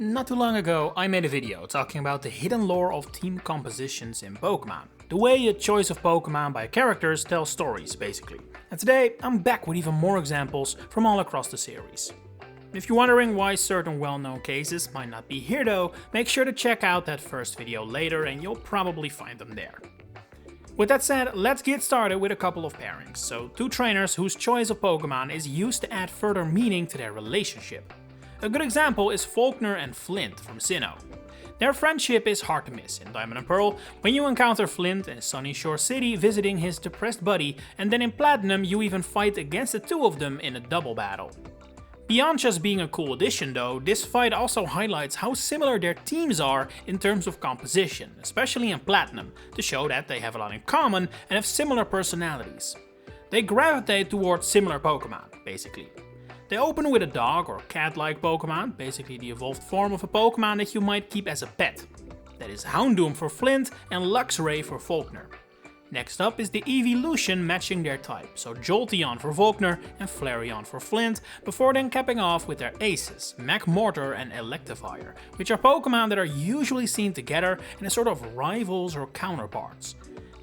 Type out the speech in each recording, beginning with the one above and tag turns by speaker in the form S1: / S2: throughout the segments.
S1: Not too long ago, I made a video talking about the hidden lore of team compositions in Pokémon. The way a choice of Pokémon by characters tells stories, basically. And today, I'm back with even more examples from all across the series. If you're wondering why certain well-known cases might not be here though, make sure to check out that first video later and you'll probably find them there. With that said, let's get started with a couple of pairings. So, two trainers whose choice of Pokémon is used to add further meaning to their relationship. A good example is Faulkner and Flint from Sinnoh. Their friendship is hard to miss in Diamond and Pearl when you encounter Flint in Sunny Shore City visiting his depressed buddy, and then in Platinum you even fight against the two of them in a double battle. Beyond just being a cool addition though, this fight also highlights how similar their teams are in terms of composition, especially in Platinum, to show that they have a lot in common and have similar personalities. They gravitate towards similar Pokémon, basically. They open with a dog or cat-like Pokémon, basically the evolved form of a Pokémon that you might keep as a pet. That is Houndoom for Flint and Luxray for Faulkner. Next up is the evolution matching their type, so Jolteon for Faulkner and Flareon for Flint, before then capping off with their aces, Magmortar and Electivire, which are Pokémon that are usually seen together and as sort of rivals or counterparts.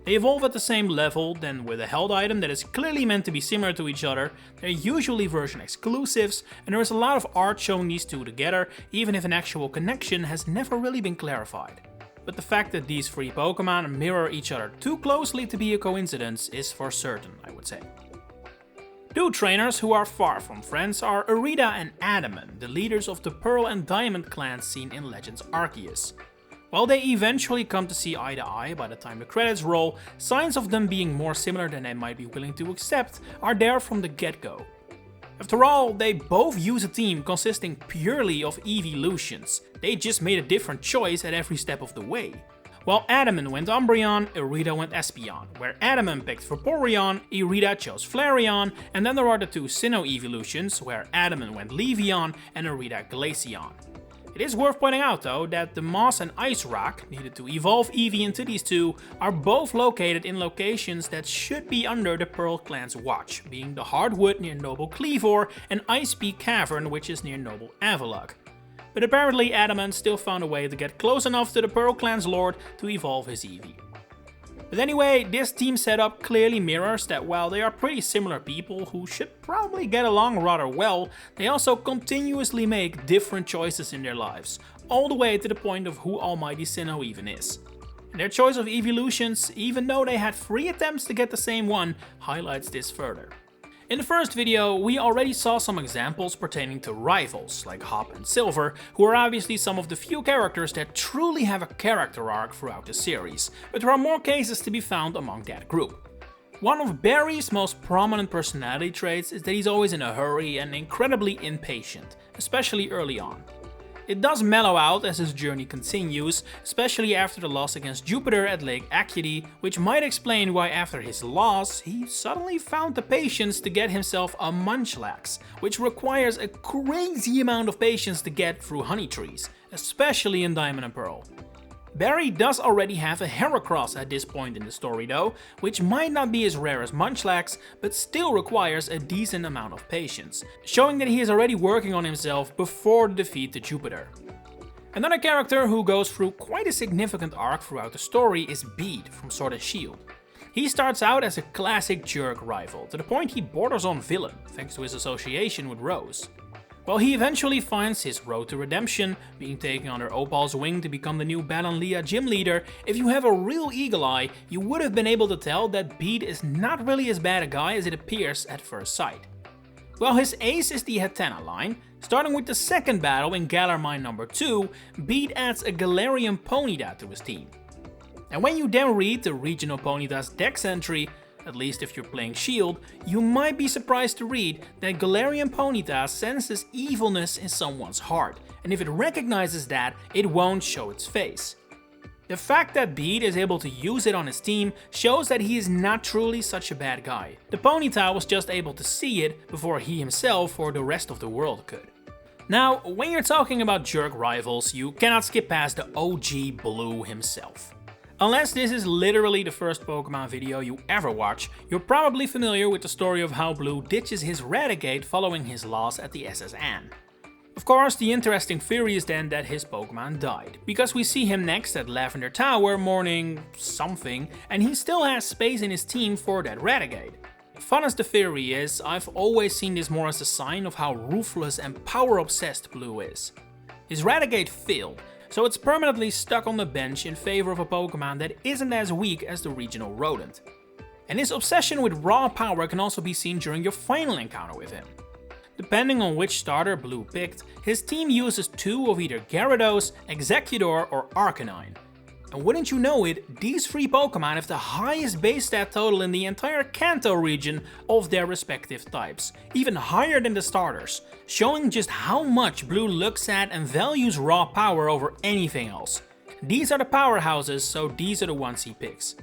S1: They evolve at the same level, then with a held item that is clearly meant to be similar to each other. They're usually version exclusives, and there is a lot of art showing these two together, even if an actual connection has never really been clarified. But the fact that these three Pokémon mirror each other too closely to be a coincidence is for certain, I would say. Two trainers who are far from friends are Irida and Adamant, the leaders of the Pearl and Diamond clans seen in Legends Arceus. While they eventually come to see eye to eye by the time the credits roll, signs of them being more similar than they might be willing to accept are there from the get-go. After all, they both use a team consisting purely of evolutions. They just made a different choice at every step of the way. While Adamant went Umbreon, Irida went Espeon, where Adamant picked Vaporeon, Irida chose Flareon, and then there are the two Sinnoh evolutions, where Adamant went Leafeon and Irida Glaceon. It is worth pointing out though that the Moss and Ice Rock, needed to evolve Eevee into these two, are both located in locations that should be under the Pearl clan's watch, being the Hardwood near Noble Cleavor and Ice Peak Cavern, which is near Noble Avalugg. But apparently Adamant still found a way to get close enough to the Pearl clan's lord to evolve his Eevee. But anyway, this team setup clearly mirrors that while they are pretty similar people who should probably get along rather well, they also continuously make different choices in their lives, all the way to the point of who Almighty Sinnoh even is. And their choice of evolutions, even though they had 3 attempts to get the same one, highlights this further. In the first video, we already saw some examples pertaining to rivals, like Hop and Silver, who are obviously some of the few characters that truly have a character arc throughout the series, but there are more cases to be found among that group. One of Barry's most prominent personality traits is that he's always in a hurry and incredibly impatient, especially early on. It does mellow out as his journey continues, especially after the loss against Jupiter at Lake Acuity, which might explain why after his loss, he suddenly found the patience to get himself a Munchlax, which requires a crazy amount of patience to get through honey trees, especially in Diamond and Pearl. Barry does already have a Heracross at this point in the story though, which might not be as rare as Munchlax, but still requires a decent amount of patience, showing that he is already working on himself before the defeat to Jupiter. Another character who goes through quite a significant arc throughout the story is Bede from Sword and Shield. He starts out as a classic jerk rival, to the point he borders on villain, thanks to his association with Rose. While he eventually finds his road to redemption, being taken under Opal's wing to become the new Battlelia gym leader, if you have a real eagle eye, you would have been able to tell that Bede is not really as bad a guy as it appears at first sight. Well, his ace is the Hatenna line. Starting with the second battle in Galar Mine number 2, Bede adds a Galarian Ponyta to his team. And when you then read the regional Ponyta's dex entry, at least if you're playing Shield, you might be surprised to read that Galarian Ponyta senses evilness in someone's heart, and if it recognizes that, it won't show its face. The fact that Bede is able to use it on his team shows that he is not truly such a bad guy. The Ponyta was just able to see it before he himself or the rest of the world could. Now, when you're talking about jerk rivals, you cannot skip past the OG Blue himself. Unless this is literally the first Pokémon video you ever watch, you're probably familiar with the story of how Blue ditches his Raticate following his loss at the SSN. Of course, the interesting theory is then that his Pokemon died, because we see him next at Lavender Tower mourning something, and he still has space in his team for that Raticate. Fun as the theory is, I've always seen this more as a sign of how ruthless and power-obsessed Blue is. His Raticate failed, so it's permanently stuck on the bench in favor of a Pokemon that isn't as weak as the regional rodent. And his obsession with raw power can also be seen during your final encounter with him. Depending on which starter Blue picked, his team uses 2 of either Gyarados, Exeggutor or Arcanine. And wouldn't you know it, these 3 Pokemon have the highest base stat total in the entire Kanto region of their respective types, even higher than the starters, showing just how much Blue looks at and values raw power over anything else. These are the powerhouses, so these are the ones he picks.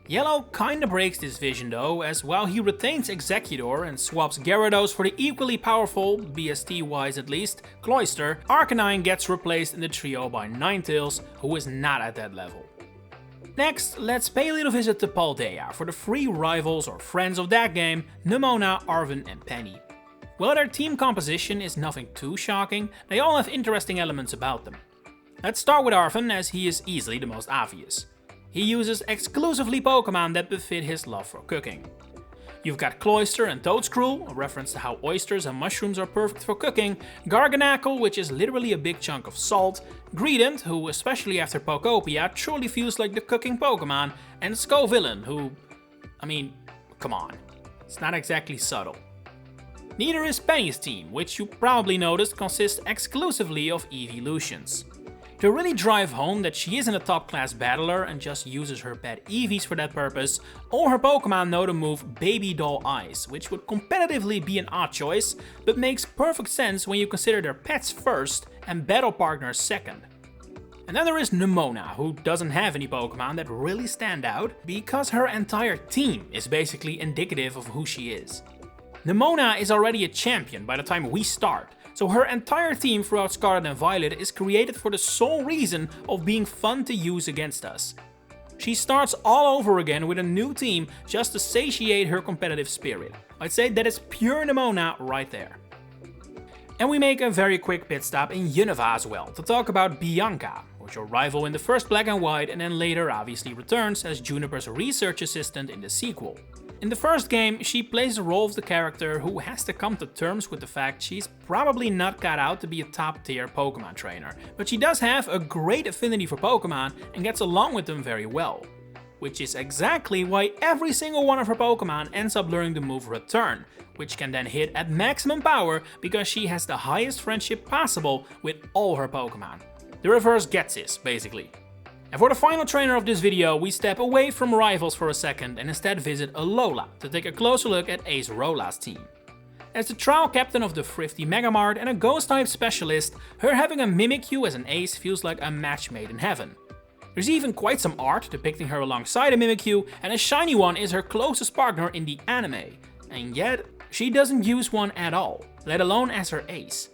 S1: Yellow kinda breaks this vision though, as while he retains Exeggutor and swaps Gyarados for the equally powerful, BST-wise at least, Cloyster, Arcanine gets replaced in the trio by Ninetales, who is not at that level. Next, let's pay a little visit to Paldea for the 3 rivals or friends of that game, Nemona, Arven and Penny. While their team composition is nothing too shocking, they all have interesting elements about them. Let's start with Arven, as he is easily the most obvious. He uses exclusively Pokemon that befit his love for cooking. You've got Cloyster and Toadscruel, a reference to how oysters and mushrooms are perfect for cooking, Garganacl, which is literally a big chunk of salt, Greedent, who especially after Pokopia truly feels like the cooking Pokemon, and Scovillain, who, I mean, come on, it's not exactly subtle. Neither is Penny's team, which you probably noticed consists exclusively of Eeveelutions. To really drive home that she isn't a top-class battler and just uses her pet Eevees for that purpose, all her Pokemon know the move Baby Doll Eyes, which would competitively be an odd choice, but makes perfect sense when you consider their pets first and battle partners second. And then there is Nemona, who doesn't have any Pokemon that really stand out, because her entire team is basically indicative of who she is. Nemona is already a champion by the time we start, so her entire team throughout Scarlet and Violet is created for the sole reason of being fun to use against us. She starts all over again with a new team just to satiate her competitive spirit. I'd say that is pure Nemona right there. And we make a very quick pit stop in Unova as well to talk about Bianca, who's your rival in the first Black and White and then later obviously returns as Juniper's research assistant in the sequel. In the first game, she plays the role of the character who has to come to terms with the fact she's probably not cut out to be a top tier Pokemon trainer, but she does have a great affinity for Pokemon and gets along with them very well. Which is exactly why every single one of her Pokemon ends up learning the move Return, which can then hit at maximum power because she has the highest friendship possible with all her Pokemon. The reverse gets this, basically. And for the final trainer of this video, we step away from rivals for a second and instead visit Alola to take a closer look at Ace Rola's team. As the trial captain of the thrifty Megamart and a Ghost-type specialist, her having a Mimikyu as an ace feels like a match made in heaven. There's even quite some art depicting her alongside a Mimikyu, and a shiny one is her closest partner in the anime. And yet, she doesn't use one at all, let alone as her ace.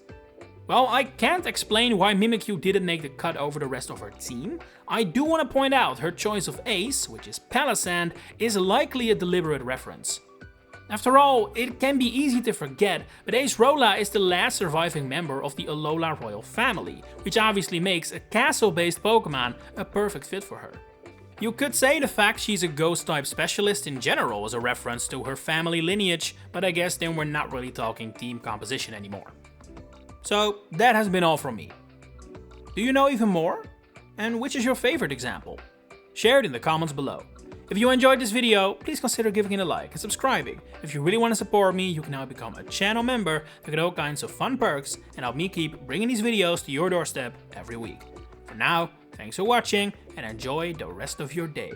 S1: Well, I can't explain why Mimikyu didn't make the cut over the rest of her team. I do want to point out her choice of ace, which is Palisand, is likely a deliberate reference. After all, it can be easy to forget, but Ace Rola is the last surviving member of the Alola royal family, which obviously makes a castle-based Pokemon a perfect fit for her. You could say the fact she's a Ghost-type specialist in general is a reference to her family lineage, but I guess then we're not really talking team composition anymore. So that has been all from me. Do you know even more? And which is your favorite example? Share it in the comments below. If you enjoyed this video, please consider giving it a like and subscribing. If you really want to support me, you can now become a channel member to get all kinds of fun perks and help me keep bringing these videos to your doorstep every week. For now, thanks for watching and enjoy the rest of your day.